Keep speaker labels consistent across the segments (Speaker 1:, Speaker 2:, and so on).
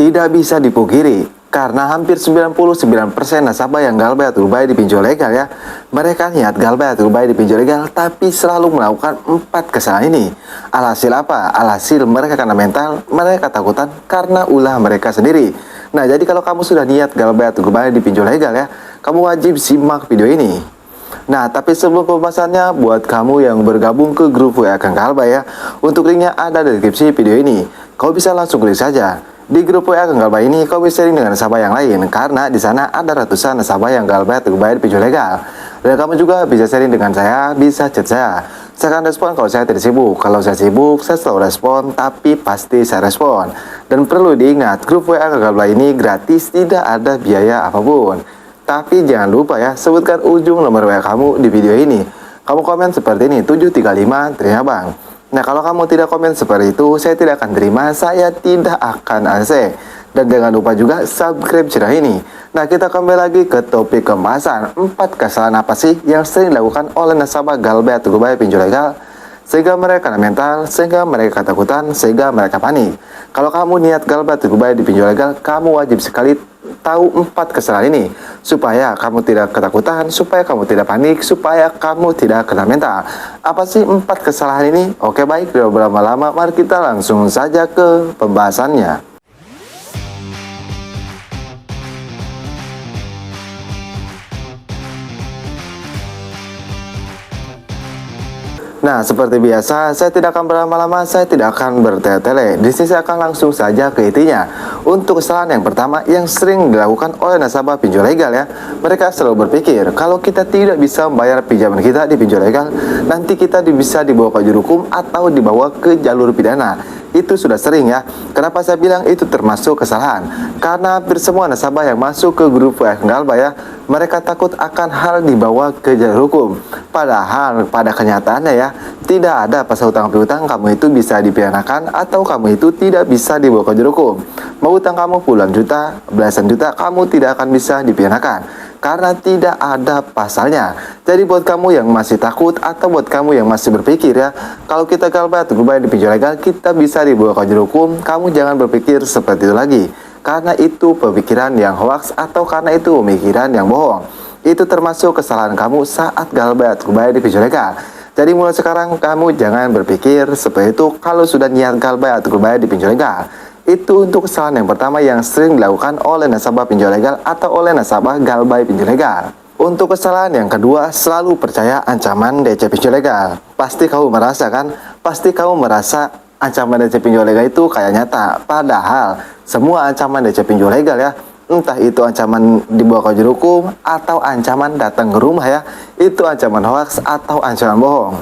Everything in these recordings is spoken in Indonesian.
Speaker 1: Tidak bisa dipungkiri, karena hampir 99% nasabah yang galbay atau buy di pinjol legal ya, mereka niat galbay atau buy di pinjol legal tapi selalu melakukan 4 kesalahan ini. Alhasil apa? Alhasil mereka kena mental, mereka takutan karena ulah mereka sendiri. Nah, jadi kalau kamu sudah niat galbay atau buy di pinjol legal ya, kamu wajib simak video ini. Nah, tapi sebelum pembahasannya, buat kamu yang bergabung ke grup WA Kang Galbay ya, untuk linknya ada di deskripsi video ini. Kau bisa langsung klik saja. Di grup WA Kang Galbay ini, kau bisa sharing dengan nasabah yang lain, karena di sana ada ratusan nasabah yang galbay atau buy di pinjol legal. Dan kamu juga bisa sharing dengan saya, bisa chat saya. Saya akan respon kalau saya tidak sibuk. Kalau saya sibuk, saya selalu respon, tapi pasti saya respon. Dan perlu diingat, grup WA Kang Galbay ini gratis, tidak ada biaya apapun. Tapi jangan lupa ya, sebutkan ujung nomor WA kamu di video ini. Kamu komen seperti ini, 735 terima bang. Nah, kalau kamu tidak komen seperti itu, saya tidak akan terima, saya tidak akan AC. Dan jangan lupa juga subscribe channel ini. Nah, kita kembali lagi ke topik pembahasan. 4 kesalahan apa sih yang sering dilakukan oleh nasabah galbay atau buy pinjol legal sehingga mereka kena mental, sehingga mereka ketakutan, sehingga mereka panik. Kalau kamu niat galbay atau buy di pinjol legal, kamu wajib sekali tahu 4 kesalahan ini supaya kamu tidak ketakutan, supaya kamu tidak panik, supaya kamu tidak kena mental. Apa sih 4 kesalahan ini? Oke, baik, tidak berlama-lama, mari kita langsung saja ke pembahasannya. Nah, seperti biasa, saya tidak akan berlama-lama, saya tidak akan bertele-tele. Di sini saya akan langsung saja ke intinya. Untuk kesalahan yang pertama yang sering dilakukan oleh nasabah pinjol legal ya, mereka selalu berpikir kalau kita tidak bisa membayar pinjaman kita di pinjol legal, nanti kita bisa dibawa ke juru hukum atau dibawa ke jalur pidana. Itu sudah sering ya. Kenapa saya bilang itu termasuk kesalahan? Karena hampir semua nasabah yang masuk ke grup WA Kang Galbay ya, mereka takut akan hal dibawa ke jalur hukum. Padahal pada kenyataannya ya, tidak ada pasal hutang piutang kamu itu bisa dipidanakan atau kamu itu tidak bisa dibawa ke jalur hukum. Mau hutang kamu puluhan juta, belasan juta, kamu tidak akan bisa dipidanakan karena tidak ada pasalnya. Jadi buat kamu yang masih takut atau buat kamu yang masih berpikir ya, kalau kita galbay atau buy di pinjol legal kita bisa dibawa ke jalur hukum, kamu jangan berpikir seperti itu lagi. Karena itu pemikiran yang hoax atau karena itu pemikiran yang bohong. Itu termasuk kesalahan kamu saat galbay atau buy di pinjol legal. Jadi mulai sekarang kamu jangan berpikir seperti itu kalau sudah niat galbay atau buy di pinjol legal. Itu untuk kesalahan yang pertama yang sering dilakukan oleh nasabah pinjol legal atau oleh nasabah galbay pinjol legal. Untuk kesalahan yang kedua, selalu percaya ancaman DC pinjol legal. Pasti kamu merasa kan? Pasti kamu merasa ancaman DC pinjol legal itu kayak nyata. Padahal semua ancaman DC pinjol legal ya, entah itu ancaman dibawa ke jalur hukum atau ancaman datang ke rumah ya, itu ancaman hoax atau ancaman bohong.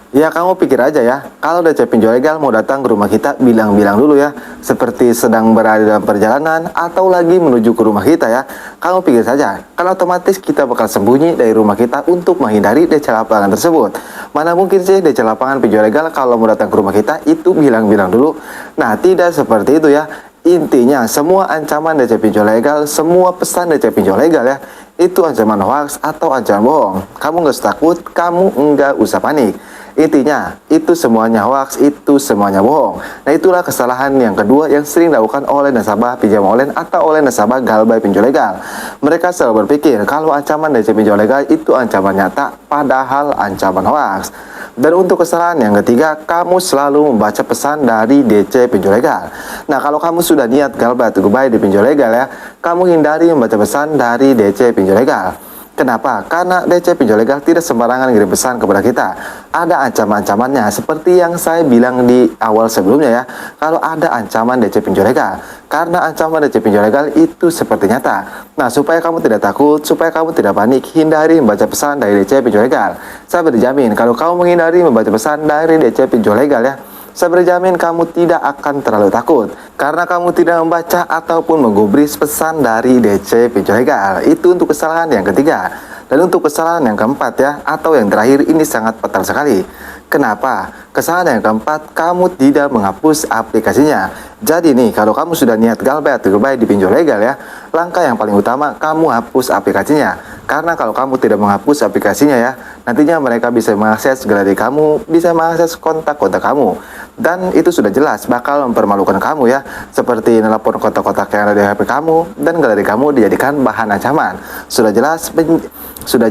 Speaker 1: Ya, kamu pikir aja ya, kalau DC pinjol legal mau datang ke rumah kita, bilang-bilang dulu ya, seperti sedang berada dalam perjalanan atau lagi menuju ke rumah kita ya. Kamu pikir saja, kan otomatis kita bakal sembunyi dari rumah kita untuk menghindari DC lapangan tersebut. Mana mungkin sih DC lapangan pinjol legal kalau mau datang ke rumah kita itu bilang-bilang dulu. Nah, tidak seperti itu ya. Intinya semua ancaman DC pinjol legal, semua pesan DC pinjol legal ya, itu ancaman hoax atau ancaman bohong. Kamu nggak usah takut, kamu nggak usah panik. Intinya, itu semuanya hoax, itu semuanya bohong. Nah, itulah kesalahan yang kedua yang sering dilakukan oleh nasabah pinjam online atau oleh nasabah galbay pinjol legal. Mereka selalu berpikir kalau ancaman DC pinjol legal itu ancaman nyata, padahal ancaman hoax. Dan untuk kesalahan yang ketiga, kamu selalu membaca pesan dari DC pinjol legal. Nah, kalau kamu sudah niat galbay atau buy di pinjol legal ya, kamu hindari membaca pesan dari DC pinjol legal. Kenapa? Karena DC pinjol legal tidak sembarangan ngirim pesan kepada kita. Ada ancaman-ancamannya seperti yang saya bilang di awal sebelumnya ya. Kalau ada ancaman DC pinjol legal, karena ancaman DC pinjol legal itu seperti nyata. Nah, supaya kamu tidak takut, supaya kamu tidak panik, hindari membaca pesan dari DC pinjol legal. Saya berjamin kalau kamu menghindari membaca pesan dari DC pinjol legal ya, saya berjamin kamu tidak akan terlalu takut karena kamu tidak membaca ataupun menggubris pesan dari DC pinjol legal. Itu untuk kesalahan yang ketiga. Dan untuk kesalahan yang keempat ya, atau yang terakhir, ini sangat fatal sekali. Kenapa? Kesalahan yang keempat, kamu tidak menghapus aplikasinya. Jadi nih, kalau kamu sudah niat galbay atau buy di pinjol legal ya, langkah yang paling utama kamu hapus aplikasinya. Karena kalau kamu tidak menghapus aplikasinya ya, nantinya mereka bisa mengakses galeri kamu, bisa mengakses kontak-kontak kamu. Dan itu sudah jelas bakal mempermalukan kamu ya, seperti nelpon kontak-kontak yang ada di HP kamu dan galeri kamu dijadikan bahan ancaman. Sudah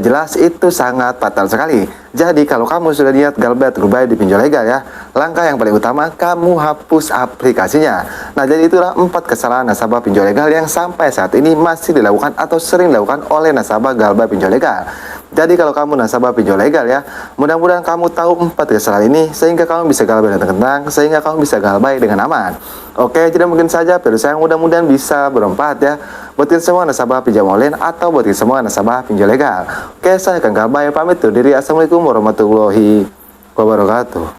Speaker 1: jelas itu sangat fatal sekali. Jadi kalau kamu sudah niat galbait di pinjol legal ya, langkah yang paling utama kamu hapus aplikasinya. Nah, jadi itulah 4 kesalahan nasabah pinjol legal yang sampai saat ini masih dilakukan atau sering dilakukan oleh nasabah galbait pinjol legal. Jadi kalau kamu nasabah pinjol legal ya, mudah-mudahan kamu tahu 4 kesalahan ini sehingga kamu bisa galbait dengan tenang, sehingga kamu bisa galbait dengan aman. Oke, jadi mungkin saja video saya mudah-mudahan bisa bermanfaat ya buat semua nasabah pinjam online atau buat semua nasabah pinjol legal. Oke, saya akan galbait pamit undur diri. Assalamualaikum warahmatullahi wabarakatuh.